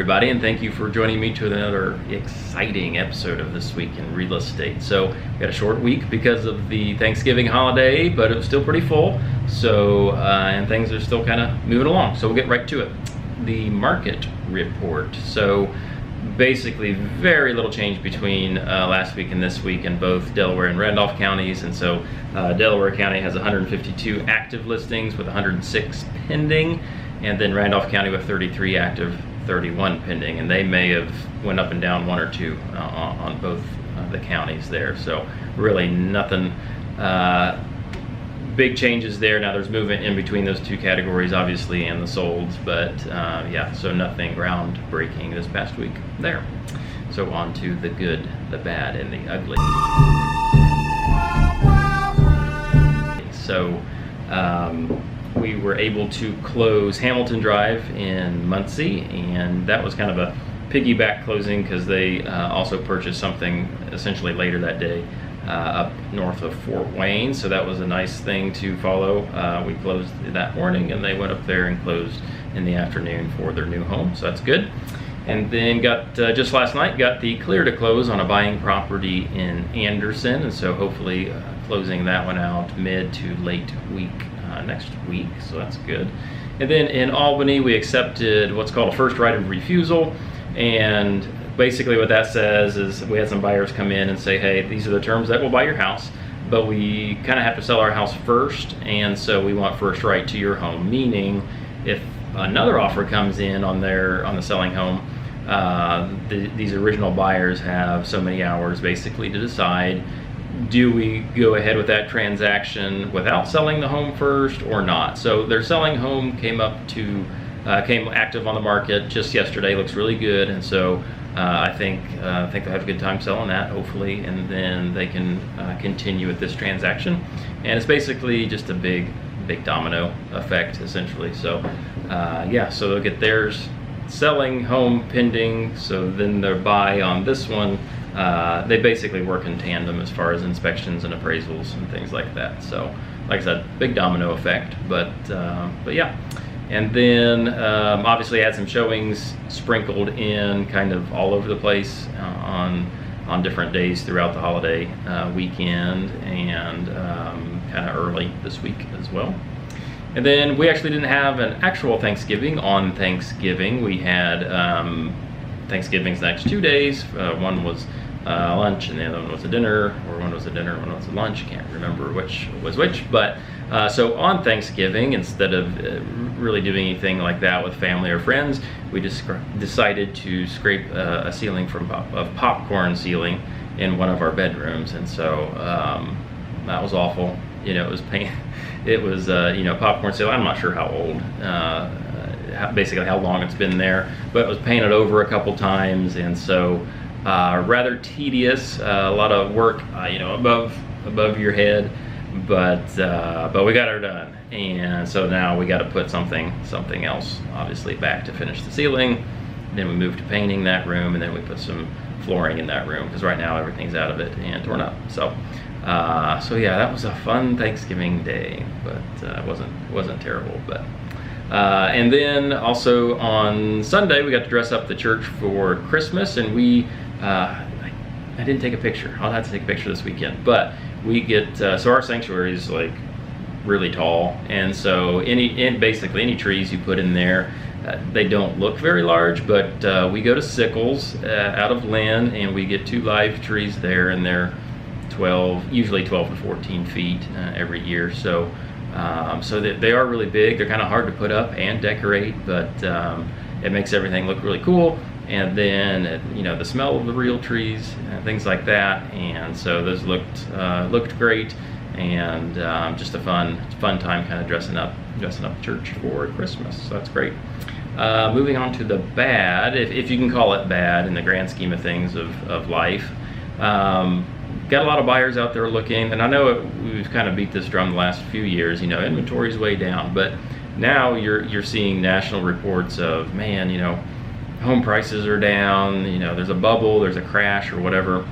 everybody, and thank you for joining me to another exciting episode of This Week in Real Estate. So we had a short week because of the Thanksgiving holiday, but it was still pretty full. So and things are still kind of moving along. So we'll get right to it. The market report. So basically very little change between last week and this week in both Delaware and Randolph counties. And so Delaware County has 152 active listings with 106 pending. And then Randolph County with 33 active, 31 pending, and they may have went up and down one or two on both the counties there. So really nothing big changes there. Now there's movement in between those two categories, obviously, and the solds, but yeah, so nothing groundbreaking this past week there. So on to the good, the bad, and the ugly. So we were able to close Hamilton Drive in Muncie, and that was kind of a piggyback closing because they also purchased something essentially later that day up north of Fort Wayne. So that was a nice thing to follow. We closed that morning, and they went up there and closed in the afternoon for their new home. So that's good. And then got just last night got the clear to close on a buying property in Anderson, and so hopefully closing that one out mid to late week next week, so that's good. And then in Albany, we accepted what's called a first right of refusal, and basically what that says is we had some buyers come in and say, hey, these are the terms that will buy your house, but we kind of have to sell our house first, and so we want first right to your home, meaning if another offer comes in on the selling home, these original buyers have so many hours basically to decide, do we go ahead with that transaction without selling the home first or not? So their selling home came active on the market just yesterday. Looks really good, and so I think they'll have a good time selling that, hopefully, and then they can continue with this transaction. And it's basically just a big domino effect, essentially. So yeah, so they'll get theirs selling home pending, so then their buy on this one. They basically work in tandem as far as inspections and appraisals and things like that. So, like I said, big domino effect, but yeah. And then obviously had some showings sprinkled in kind of all over the place on different days throughout the holiday weekend, and kind of early this week as well. And then we actually didn't have an actual Thanksgiving on Thanksgiving. We had Thanksgiving's next 2 days. One was lunch, and the other one was a dinner, or one was a dinner, one was a lunch. Can't remember which was which. But so on Thanksgiving, instead of really doing anything like that with family or friends, we just decided to scrape a ceiling of popcorn ceiling in one of our bedrooms, and so that was awful. You know, it was pain. It was popcorn ceiling. I'm not sure how old. Basically how long it's been there, but it was painted over a couple times, and so rather tedious, a lot of work above your head, but we got her done, and so now we got to put something else obviously back to finish the ceiling. Then we moved to painting that room, and then we put some flooring in that room because right now everything's out of it and torn up. So yeah, that was a fun Thanksgiving day, but it wasn't terrible. But and then also on Sunday, we got to dress up the church for Christmas, and I didn't take a picture. I'll have to take a picture this weekend. But we get, so our sanctuary is like really tall, and so basically any trees you put in there, they don't look very large, but we go to Sickles out of Lynn, and we get 2 live trees there, and they're usually 12 to 14 feet every year. So they are really big. They're kind of hard to put up and decorate, but it makes everything look really cool. And then the smell of the real trees and things like that. And so those looked great, and just a fun time kind of dressing up the church for Christmas. So that's great. Moving on to the bad, if you can call it bad in the grand scheme of things of life. Got a lot of buyers out there looking, and I know we've kind of beat this drum the last few years. Inventory's way down, but now you're seeing national reports of, man, home prices are down. There's a bubble, there's a crash, or whatever.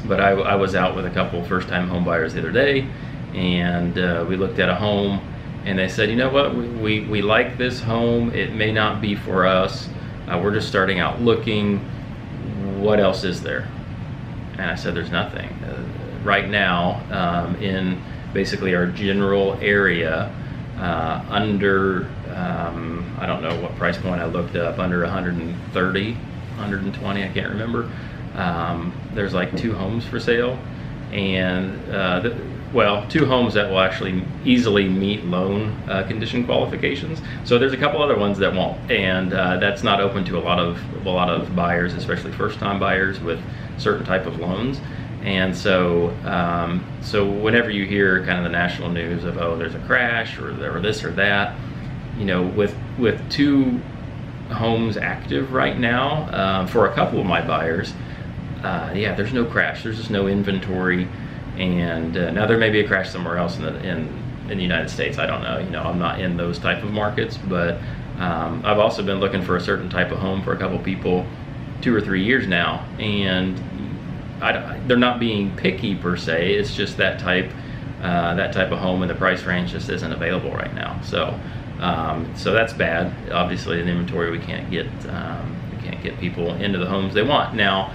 But I was out with a couple first-time home buyers the other day, and we looked at a home, and they said, you know what, we like this home. It may not be for us, We're just starting out looking. What else is there? And I said, there's nothing. Right now, in basically our general area, under, I don't know what price point I looked up, under 130, 120, I can't remember. There's like 2 homes for sale, and well, 2 homes that will actually easily meet loan condition qualifications. So there's a couple other ones that won't, and that's not open to a lot of buyers, especially first-time buyers with certain type of loans. And so so whenever you hear kind of the national news of, oh, there's a crash or this or that, you know, with 2 homes active right now, for a couple of my buyers, yeah, there's no crash. There's just no inventory. And now there may be a crash somewhere else in the United States. I don't know. You know, I'm not in those type of markets, but I've also been looking for a certain type of home for a couple people 2 or 3 years now, and they're not being picky per se. It's just that type of home, and the price range just isn't available right now. So so that's bad. Obviously, in inventory, we can't get people into the homes they want now.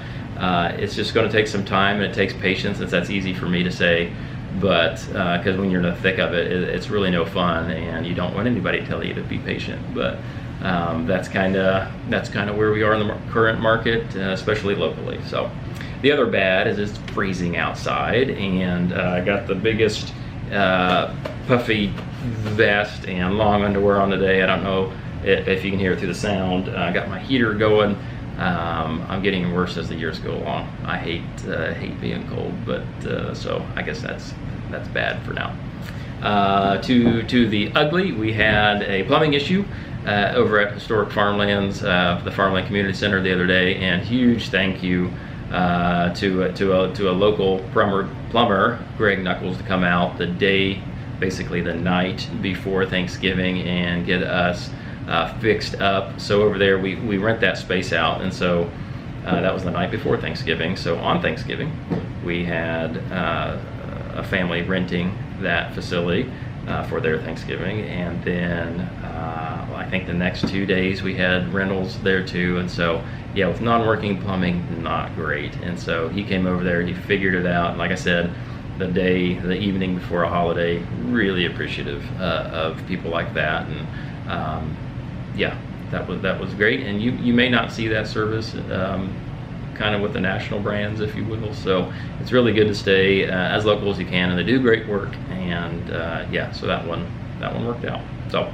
It's just going to take some time, and it takes patience, and that's easy for me to say, but because when you're in the thick of it, it's really no fun, and you don't want anybody to tell you to be patient. But that's kind of where we are in the current market, especially locally. So the other bad is it's freezing outside, and I got the biggest puffy vest and long underwear on today. I don't know if you can hear it through the sound. I got my heater going. I'm getting worse as the years go along. I hate being cold, but so I guess that's bad for now. To the ugly, we had a plumbing issue over at Historic Farmlands, the Farmland Community Center the other day, and huge thank you to a local plumber, Greg Knuckles, to come out basically the night before Thanksgiving and get us fixed up. So over there we rent that space out, and so that was the night before Thanksgiving. So on Thanksgiving we had a family renting that facility for their Thanksgiving, and then I think the next 2 days we had rentals there too. And so yeah, with non-working plumbing, not great. And so he came over there, he figured it out, and like I said, the evening before a holiday, really appreciative of people like that. And yeah, that was great. And you may not see that service kind of with the national brands, if you will. So it's really good to stay as local as you can, and they do great work. And yeah, so that one worked out. So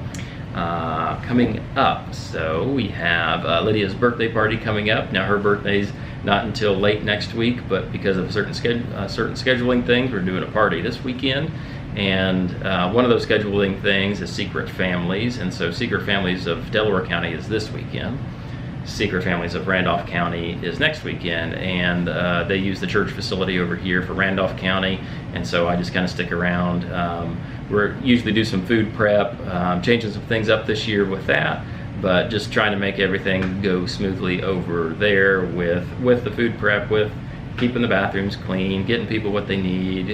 coming up, so we have Lydia's birthday party coming up. Now her birthday's not until late next week, but because of certain scheduling things, we're doing a party this weekend. And one of those scheduling things is Secret Families, and so Secret Families of Delaware County is this weekend. Secret Families of Randolph County is next weekend, and they use the church facility over here for Randolph County, and so I just kind of stick around. We're usually do some food prep, changing some things up this year with that, but just trying to make everything go smoothly over there with the food prep, with keeping the bathrooms clean, getting people what they need,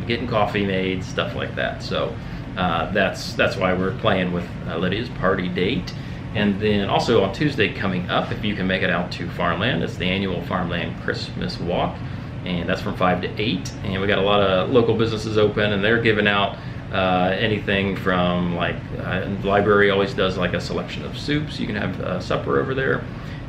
getting coffee made, stuff like that. So that's why we're playing with Lydia's party date. And then also on Tuesday coming up, if you can make it out to Farmland, it's the annual Farmland Christmas Walk, and that's from 5 to 8. And we got a lot of local businesses open, and they're giving out anything from, like, the library always does like a selection of soups. You can have supper over there.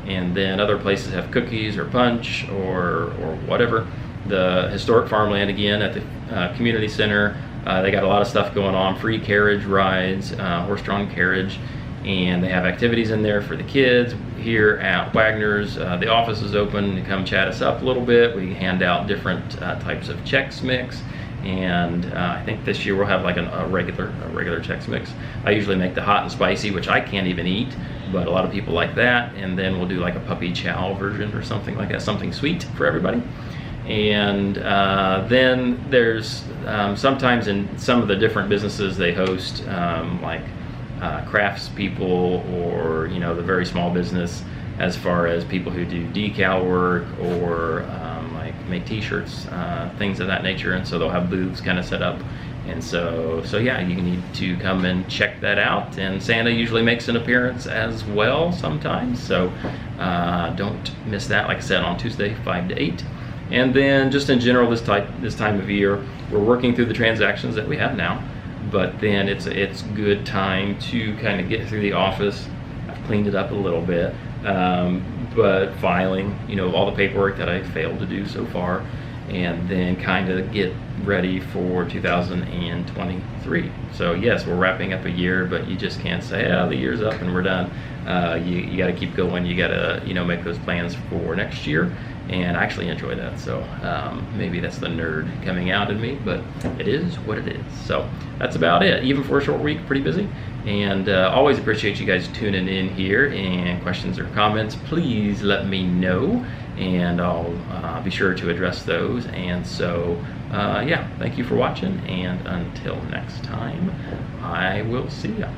And then other places have cookies or punch or whatever. The Historic Farmland, again, at the community center, they got a lot of stuff going on, free carriage rides, horse-drawn carriage, and they have activities in there for the kids. Here at Wagner's, the office is open to come chat us up a little bit. We hand out different types of Chex Mix, and I think this year we'll have like a regular Chex Mix. I usually make the hot and spicy, which I can't even eat, but a lot of people like that. And then we'll do like a puppy chow version or something like that, something sweet for everybody. And then there's sometimes in some of the different businesses they host like crafts people, or the very small business, as far as people who do decal work, or like make t-shirts, things of that nature, and so they'll have booths kind of set up. And so yeah, you need to come and check that out. And Santa usually makes an appearance as well sometimes, so don't miss that. Like I said, on Tuesday, 5 to 8. And then just in general, this time of year, we're working through the transactions that we have now, but then it's good time to kind of get through the office. I've cleaned it up a little bit, but filing, all the paperwork that I failed to do so far, and then kind of get ready for 2023. So yes, we're wrapping up a year, but you just can't say, the year's up and we're done. You got to keep going. You got to make those plans for next year, and I actually enjoy that. So maybe that's the nerd coming out in me, but it is what it is. So that's about it. Even for a short week, pretty busy. And always appreciate you guys tuning in here. And questions or comments, please let me know, and I'll be sure to address those. And so yeah, thank you for watching, and until next time, I will see ya.